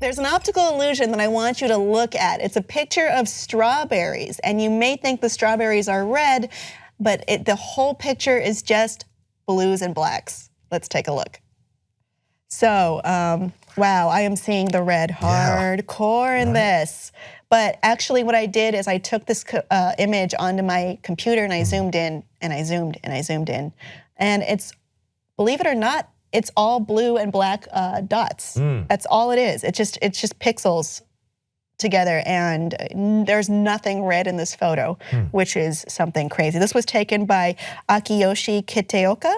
There's an optical illusion that I want you to look at. It's a picture of strawberries, and you may think the strawberries are red, but the whole picture is just blues and blacks. Let's take a look. So, wow, I am seeing the red hardcore in this. But actually what I did is I took this image onto my computer and I zoomed in and I zoomed and I zoomed in. And it's, believe it or not, it's all blue and black dots. That's all it is. It's just pixels together, and there's nothing red in this photo, which is something crazy. This was taken by Akiyoshi Kitaoka,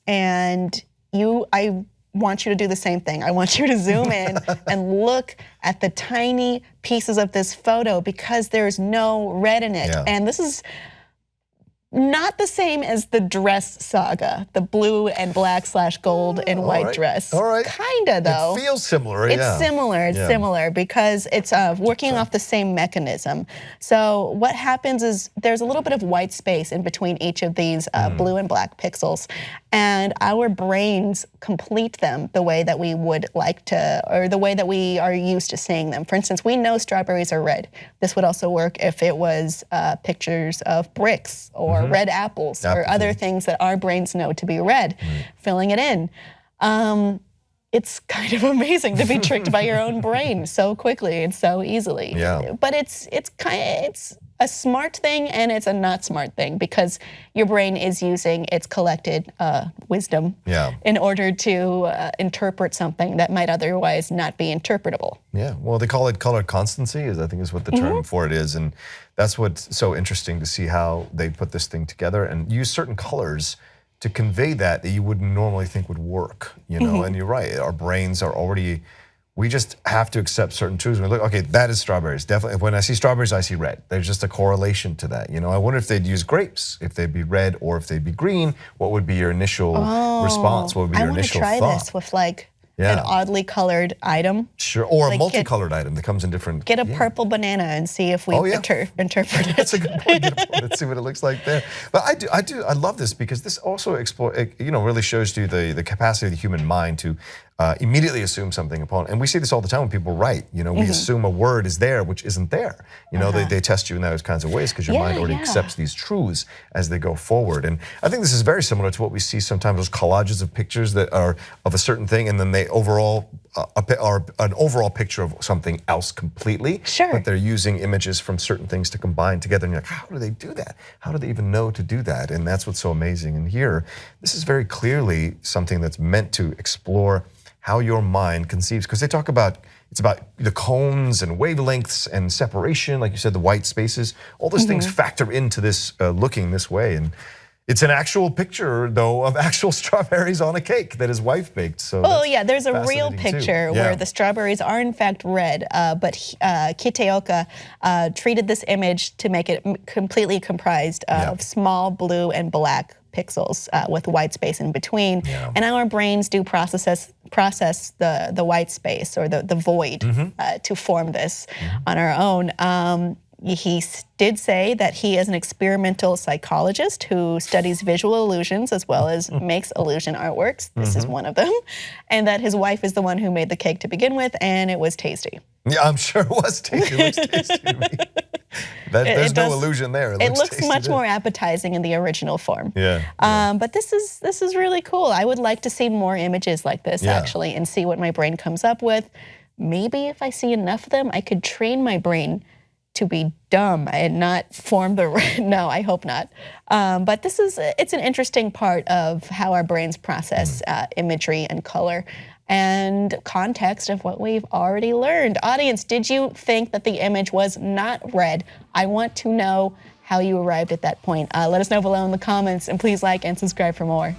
and I want you to do the same thing. I want you to zoom in and look at the tiny pieces of this photo because there's no red in it. And this is not the same as the dress saga, the blue and black / gold and white dress. Kinda though. It feels similar, It's similar, it's similar because it's working off the same mechanism. So what happens is there's a little bit of white space in between each of these blue and black pixels, and our brains complete them the way that we would like to, or the way that we are used to seeing them. For instance, we know strawberries are red. This would also work if it was pictures of bricks or red apples or other things that our brains know to be red, filling it in. It's kind of amazing to be tricked by your own brain so quickly and so easily. But it's a smart thing and it's a not smart thing because your brain is using its collected wisdom in order to interpret something that might otherwise not be interpretable. Well, they call it color constancy, I think is what the term for it is, and that's what's so interesting to see how they put this thing together and use certain colors to convey that you wouldn't normally think would work, you know. And you're right, our brains are already, we just have to accept certain truths. We look, okay, that is strawberries. Definitely, when I see strawberries, I see red. There's just a correlation to that, you know. I wonder if they'd use grapes, if they'd be red or if they'd be green. What would be your initial response? What would be your initial thought? I want to try this with like an oddly colored item. Sure, or like a multicolored item that comes in different. Get a purple banana and see if we interpret it. That's a good point. Let's see what it looks like there. But I love this because this also really shows you the capacity of the human mind to immediately assume something upon, and we see this all the time when people write. You know, we assume a word is there which isn't there. You know, they test you in those kinds of ways because your mind already accepts these truths as they go forward. And I think this is very similar to what we see sometimes, those collages of pictures that are of a certain thing, and then they overall are an overall picture of something else completely. But they're using images from certain things to combine together, and you're like, how do they do that? How do they even know to do that? And that's what's so amazing. And here, this is very clearly something that's meant to explore how your mind conceives, because they talk about, it's about the cones and wavelengths and separation, like you said, the white spaces, all those things factor into this looking this way. And it's an actual picture, though, of actual strawberries on a cake that his wife baked. So there's a real picture where the strawberries are in fact red, but Kitaoka treated this image to make it completely comprised of small blue and black pixels with white space in between, and our brains do process the white space or the void to form this on our own. He did say that he is an experimental psychologist who studies visual illusions as well as makes illusion artworks. This is one of them, and that his wife is the one who made the cake to begin with, and it was tasty. Yeah, I'm sure it was tasty. It looks tasty to me. There's no illusion there. It looks much more appetizing in the original form. But this is really cool. I would like to see more images like this actually, and see what my brain comes up with. Maybe if I see enough of them, I could train my brain to be dumb and not form the no, I hope not. But it's an interesting part of how our brains process imagery and color and context of what we've already learned. Audience, did you think that the image was not red? I want to know how you arrived at that point. Let us know below in the comments, and please like and subscribe for more.